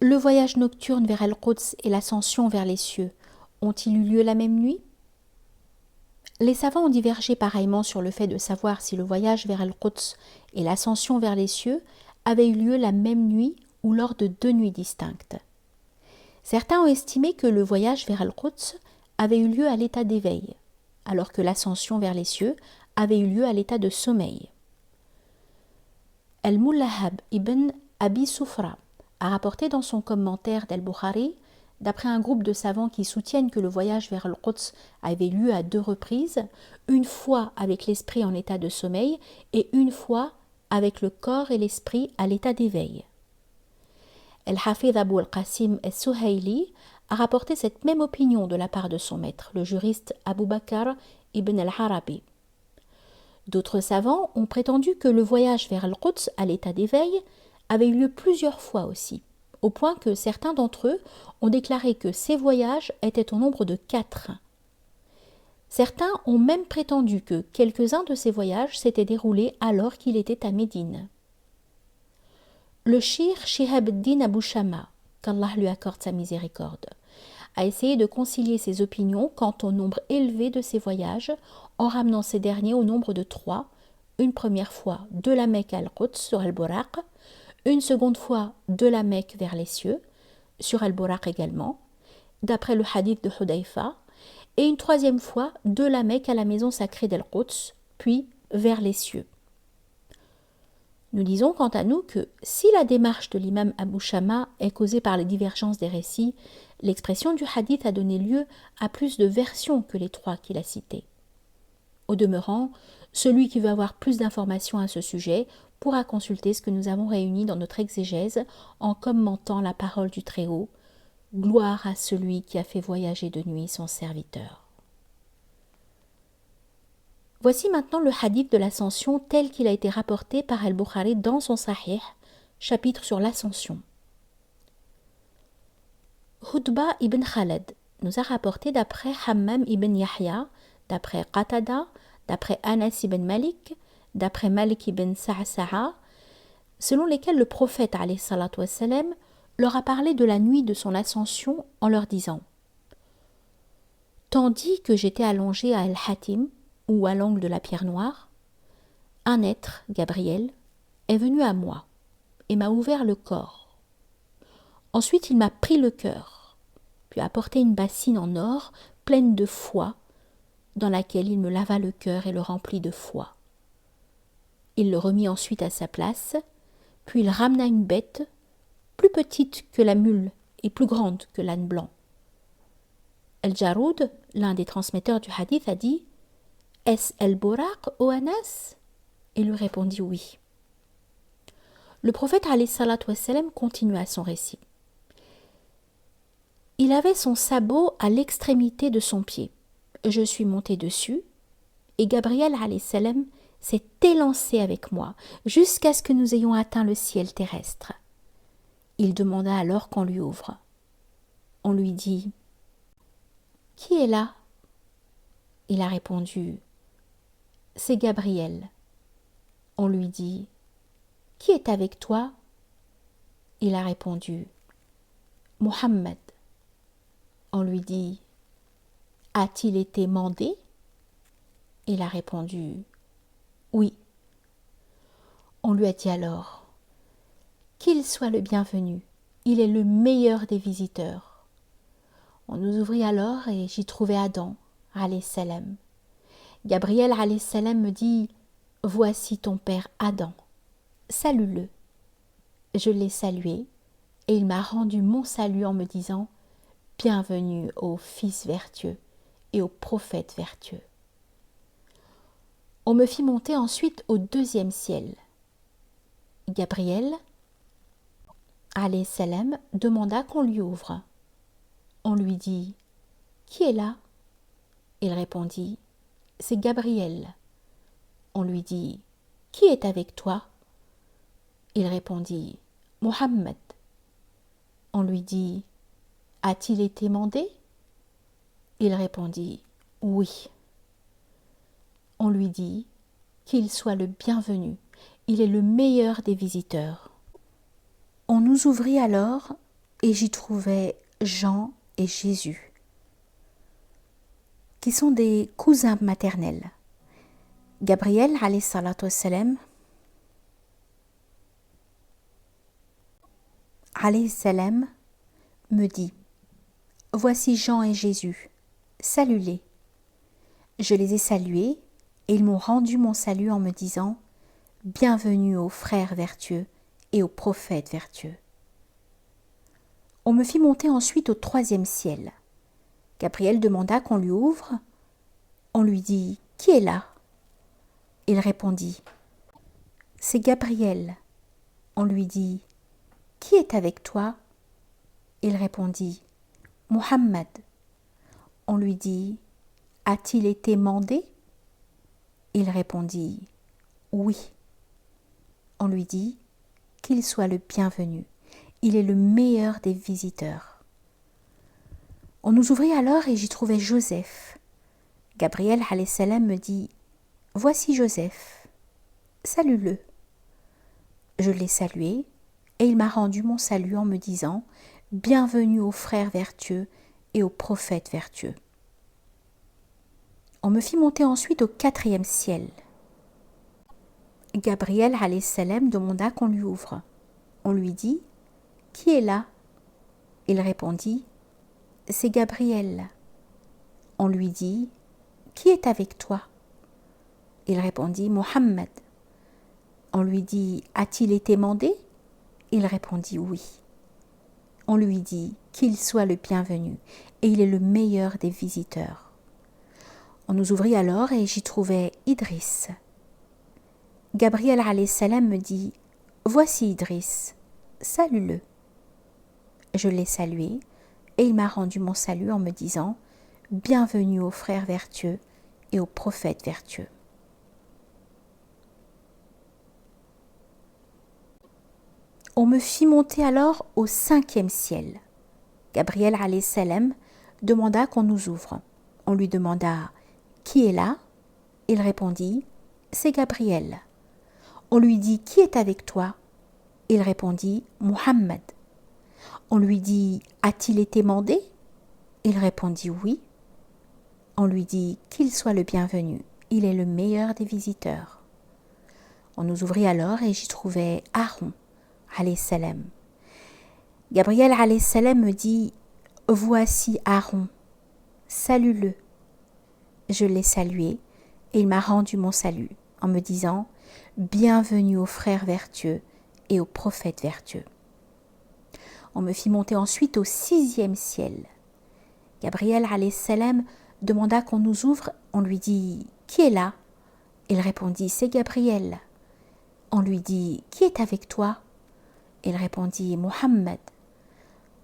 Le voyage nocturne vers Al-Quds et l'ascension vers les cieux ont-ils eu lieu la même nuit? Les savants ont divergé pareillement sur le fait de savoir si le voyage vers Al-Quds et l'ascension vers les cieux avaient eu lieu la même nuit ou lors de 2 nuits distinctes. Certains ont estimé que le voyage vers Al-Quds avait eu lieu à l'état d'éveil, alors que l'ascension vers les cieux avait eu lieu à l'état de sommeil. Al-Mullahab ibn Abi Soufra a rapporté dans son commentaire d'Al-Bukhari, d'après un groupe de savants qui soutiennent que le voyage vers Al-Quds avait lieu à 2 reprises, une fois avec l'esprit en état de sommeil et une fois avec le corps et l'esprit à l'état d'éveil. Al-Hafidh Abu al-Qasim al-Suhayli a rapporté cette même opinion de la part de son maître, le juriste Abu Bakr ibn al-Harabi. D'autres savants ont prétendu que le voyage vers Al-Quds à l'état d'éveil avait eu lieu plusieurs fois aussi, au point que certains d'entre eux ont déclaré que ces voyages étaient au nombre de 4. Certains ont même prétendu que quelques-uns de ces voyages s'étaient déroulés alors qu'il était à Médine. Le shir Shihab ad-Din Abu Shama, qu'Allah lui accorde sa miséricorde, a essayé de concilier ses opinions quant au nombre élevé de ces voyages en ramenant ces derniers au nombre de 3, une première fois de la Mecque à Al-Quds sur Al-Buraq, une seconde fois de la Mecque vers les cieux, sur Al-Buraq également, d'après le hadith de Hudayfa, et une troisième fois de la Mecque à la maison sacrée d'Al-Quds, puis vers les cieux. Nous disons quant à nous que si la démarche de l'imam Abu Shama est causée par les divergences des récits, l'expression du hadith a donné lieu à plus de versions que les 3 qu'il a citées. Au demeurant, celui qui veut avoir plus d'informations à ce sujet pourra consulter ce que nous avons réuni dans notre exégèse en commentant la parole du Très-Haut. Gloire à celui qui a fait voyager de nuit son serviteur. Voici maintenant le hadith de l'ascension tel qu'il a été rapporté par Al-Bukhari dans son Sahih, chapitre sur l'ascension. Hudba ibn Khaled nous a rapporté d'après Hammam ibn Yahya, d'après Qatada, d'après Anas ibn Malik, d'après Malik ibn Sa'sa'a, selon lesquels le prophète alayhi salatu wassalam leur a parlé de la nuit de son ascension en leur disant: Tandis que j'étais allongé à Al-Hatim, ou à l'angle de la pierre noire, un être, Gabriel, est venu à moi et m'a ouvert le corps. Ensuite il m'a pris le cœur, puis a apporté une bassine en or pleine de foie, dans laquelle il me lava le cœur et le remplit de foie. Il le remit ensuite à sa place, puis il ramena une bête, plus petite que la mule et plus grande que l'âne blanc. Al-Jaroud, l'un des transmetteurs du hadith, a dit: Est-ce Al-Buraq, ô Anas? Il lui répondit oui. Le prophète alayhi salatu wassalam continua son récit. Il avait son sabot à l'extrémité de son pied. Je suis monté dessus et Gabriel alayhi salam s'est élancé avec moi jusqu'à ce que nous ayons atteint le ciel terrestre. Il demanda alors qu'on lui ouvre. On lui dit: Qui est là? Il a répondu: C'est Gabriel. On lui dit: Qui est avec toi? Il a répondu: Muhammad. On lui dit: A-t-il été mandé? Il a répondu: Oui. On lui a dit alors: Qu'il soit le bienvenu, il est le meilleur des visiteurs. On nous ouvrit alors et j'y trouvai Adam, alayhi salam. Gabriel, alayhi salam, me dit: Voici ton père Adam, salue-le. Je l'ai salué et il m'a rendu mon salut en me disant: Bienvenue au Fils vertueux et au prophète vertueux. On me fit monter ensuite au 2e ciel. Gabriel, alayhi salam, demanda qu'on lui ouvre. On lui dit: Qui est là? Il répondit: C'est Gabriel. On lui dit: Qui est avec toi? Il répondit: Muhammad. On lui dit: A-t-il été mandé? Il répondit: Oui. On lui dit: Qu'il soit le bienvenu, il est le meilleur des visiteurs. On nous ouvrit alors et j'y trouvais Jean et Jésus, qui sont des cousins maternels. Gabriel, alayhi salatu wassalam, me dit « Voici Jean et Jésus, salue-les ». Je les ai salués et ils m'ont rendu mon salut en me disant « Bienvenue aux frères vertueux et aux prophètes vertueux ». On me fit monter ensuite au 3e ciel. Gabriel demanda qu'on lui ouvre. On lui dit « Qui est là ?» Il répondit « C'est Gabriel ». On lui dit « Qui est avec toi ?» Il répondit « Muhammad ». On lui dit « A-t-il été mandé ?» Il répondit « Oui ». On lui dit « Qu'il soit le bienvenu, il est le meilleur des visiteurs ». On nous ouvrit alors et j'y trouvais Joseph. Gabriel alayhi salam me dit « Voici Joseph, salue-le ». Je l'ai salué et il m'a rendu mon salut en me disant « Bienvenue aux frères vertueux et aux prophètes vertueux ». On me fit monter ensuite au 4e ciel. Gabriel alayhi salam demanda qu'on lui ouvre. On lui dit « Qui est là ?» Il répondit « C'est Gabriel ». On lui dit « Qui est avec toi ?» Il répondit « Muhammad ». On lui dit « A-t-il été mandé ?» Il répondit « Oui ». On lui dit « Qu'il soit le bienvenu, et il est le meilleur des visiteurs ». On nous ouvrit alors et j'y trouvais Idriss. Gabriel alayhi salam me dit « Voici Idriss, salue-le ». Je l'ai salué et il m'a rendu mon salut en me disant « Bienvenue aux frères vertueux et aux prophètes vertueux ». On me fit monter alors au 5e ciel. Gabriel alayhi salam demanda qu'on nous ouvre. On lui demanda « Qui est là ?» Il répondit « C'est Gabriel ». On lui dit « Qui est avec toi ?» Il répondit « Muhammad ». On lui dit « A-t-il été mandé ?» Il répondit « Oui ». On lui dit « Qu'il soit le bienvenu, il est le meilleur des visiteurs ». On nous ouvrit alors et j'y trouvais Aaron alayhi salam. Gabriel alayhi salam me dit « Voici Aaron, salue-le ». Je l'ai salué et il m'a rendu mon salut en me disant « Bienvenue aux frères vertueux et aux prophètes vertueux ». On me fit monter ensuite au 6e ciel. Gabriel alayhi salam demanda qu'on nous ouvre. On lui dit « Qui est là ?» Il répondit « C'est Gabriel ». On lui dit « Qui est avec toi ?» Il répondit « Muhammad ».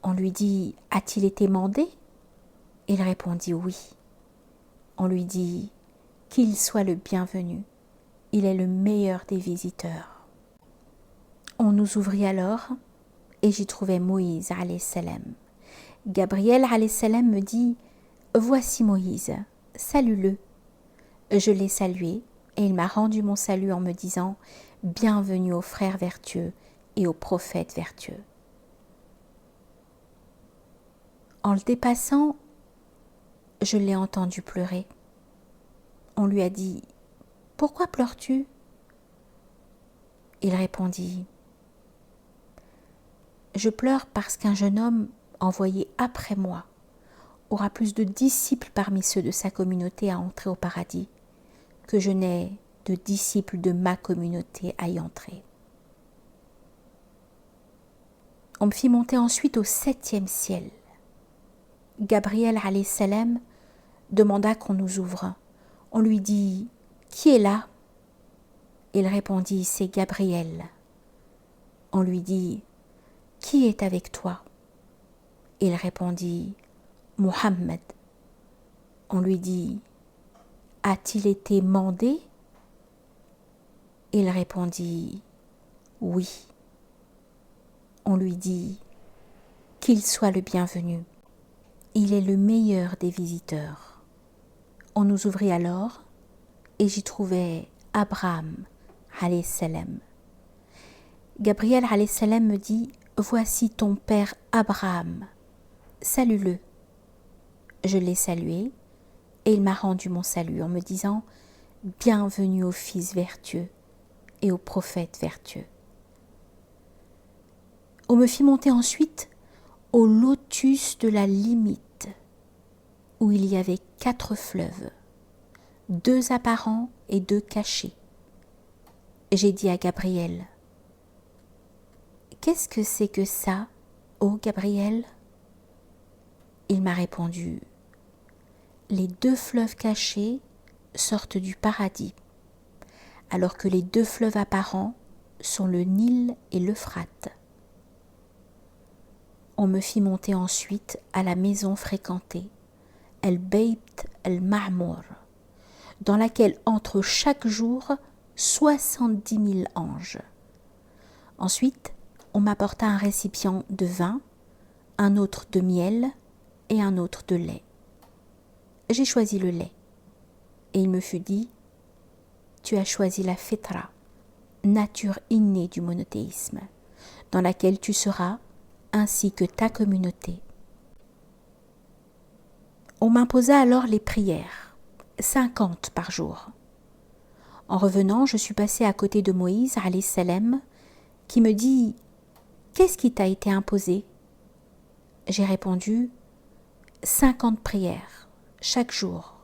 On lui dit « A-t-il été mandé ?» Il répondit « Oui ». On lui dit « Qu'il soit le bienvenu, il est le meilleur des visiteurs ». On nous ouvrit alors et j'y trouvais Moïse alayhi salam. Gabriel alayhi salam me dit « Voici Moïse, salue-le ». Je l'ai salué et il m'a rendu mon salut en me disant « Bienvenue aux frères vertueux et aux prophètes vertueux ». En le dépassant, je l'ai entendu pleurer. On lui a dit « Pourquoi pleures-tu » Il répondit « Je pleure parce qu'un jeune homme envoyé après moi aura plus de disciples parmi ceux de sa communauté à entrer au paradis que je n'ai de disciples de ma communauté à y entrer. » On me fit monter ensuite au 7e ciel. Gabriel alayhi salam demanda qu'on nous ouvre. On lui dit « Qui est là ?» Il répondit « C'est Gabriel ». On lui dit « Qui est avec toi ?» Il répondit « Muhammad ». On lui dit « A-t-il été mandé ?» Il répondit « Oui ». On lui dit « Qu'il soit le bienvenu, il est le meilleur des visiteurs ». On nous ouvrit alors et j'y trouvais Abraham alayhi salam. Gabriel alayhi salam me dit voici ton père Abraham, salue-le. Je l'ai salué et il m'a rendu mon salut en me disant « Bienvenue au Fils vertueux et au prophète vertueux ». On me fit monter ensuite au lotus de la limite, où il y avait 4 fleuves, 2 apparents et 2 cachés. J'ai dit à Gabriel, « Qu'est-ce que c'est que ça, ô Gabriel ?» Il m'a répondu, « Les 2 fleuves cachés sortent du paradis, alors que les 2 fleuves apparents sont le Nil et l'Euphrate. » On me fit monter ensuite à la maison fréquentée, El-Beit el-Ma'mour, dans laquelle entrent chaque jour 70 000 anges. Ensuite, on m'apporta un récipient de vin, un autre de miel et un autre de lait. J'ai choisi le lait, et il me fut dit, « Tu as choisi la fitra, nature innée du monothéisme, dans laquelle tu seras, ainsi que ta communauté. » On m'imposa alors les prières, 50 par jour. En revenant, je suis passée à côté de Moïse, alayhi salam, qui me dit « Qu'est-ce qui t'a été imposé ?» J'ai répondu « 50 prières, chaque jour. »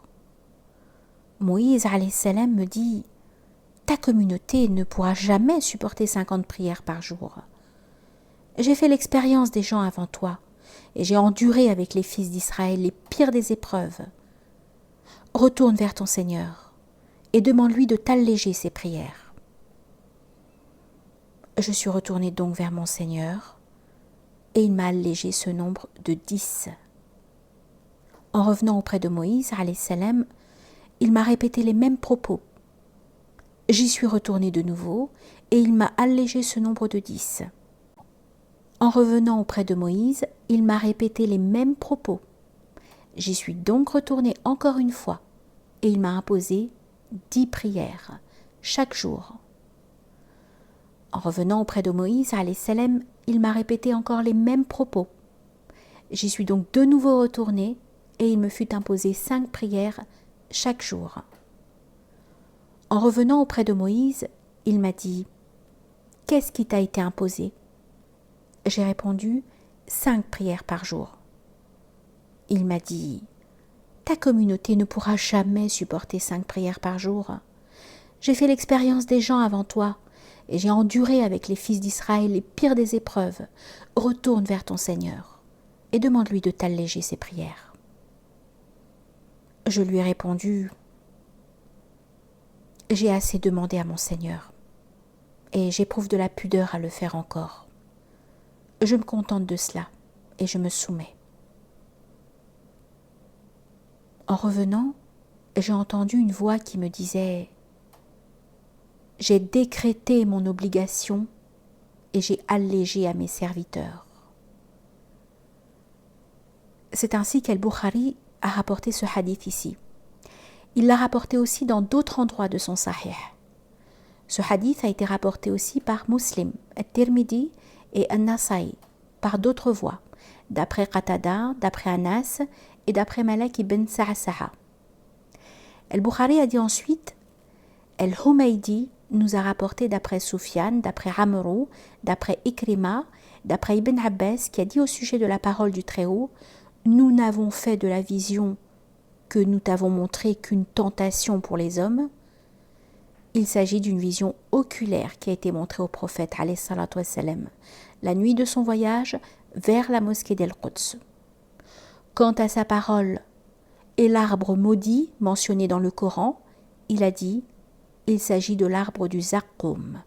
Moïse, alayhi salam, me dit « Ta communauté ne pourra jamais supporter 50 prières par jour. J'ai fait l'expérience des gens avant toi, et j'ai enduré avec les fils d'Israël les pires des épreuves. Retourne vers ton Seigneur et demande-lui de t'alléger ses prières. » Je suis retournée donc vers mon Seigneur, et il m'a allégé ce nombre de 10. En revenant auprès de Moïse, alayhi salam, il m'a répété les mêmes propos. J'y suis retournée de nouveau, et il m'a allégé ce nombre de 10. En revenant auprès de Moïse, il m'a répété les mêmes propos. J'y suis donc retournée encore une fois, et il m'a imposé 10 prières, chaque jour. En revenant auprès de Moïse, alayhi salam, il m'a répété encore les mêmes propos. J'y suis donc de nouveau retournée, et il me fut imposé 5 prières chaque jour. En revenant auprès de Moïse, il m'a dit « Qu'est-ce qui t'a été imposé ?» J'ai répondu « 5 prières par jour. » Il m'a dit « Ta communauté ne pourra jamais supporter 5 prières par jour. J'ai fait l'expérience des gens avant toi, et j'ai enduré avec les fils d'Israël les pires des épreuves. Retourne vers ton Seigneur et demande-lui de t'alléger ses prières. » Je lui ai répondu « J'ai assez demandé à mon Seigneur, et j'éprouve de la pudeur à le faire encore. Je me contente de cela, et je me soumets. » En revenant, j'ai entendu une voix qui me disait « J'ai décrété mon obligation et j'ai allégé à mes serviteurs. » C'est ainsi qu'Al-Bukhari a rapporté ce hadith ici. Il l'a rapporté aussi dans d'autres endroits de son Sahih. Ce hadith a été rapporté aussi par Muslim, At-Tirmidhi et An-Nasa'i, par d'autres voies, d'après Qatada, d'après Anas et d'après Malak ibn Sa'sa'a. Al-Bukhari a dit ensuite Al-Humaydi nous a rapporté d'après Sufyan, d'après Amrou, d'après Ikrima, d'après Ibn Abbas qui a dit au sujet de la parole du Très-Haut « Nous n'avons fait de la vision que nous t'avons montré qu'une tentation pour les hommes. » Il s'agit d'une vision oculaire qui a été montrée au prophète alayhi salatu wassalam, la nuit de son voyage vers la mosquée d'Al-Quds. Quant à sa parole et l'arbre maudit mentionné dans le Coran, il a dit « Il s'agit de l'arbre du Zaqqum ».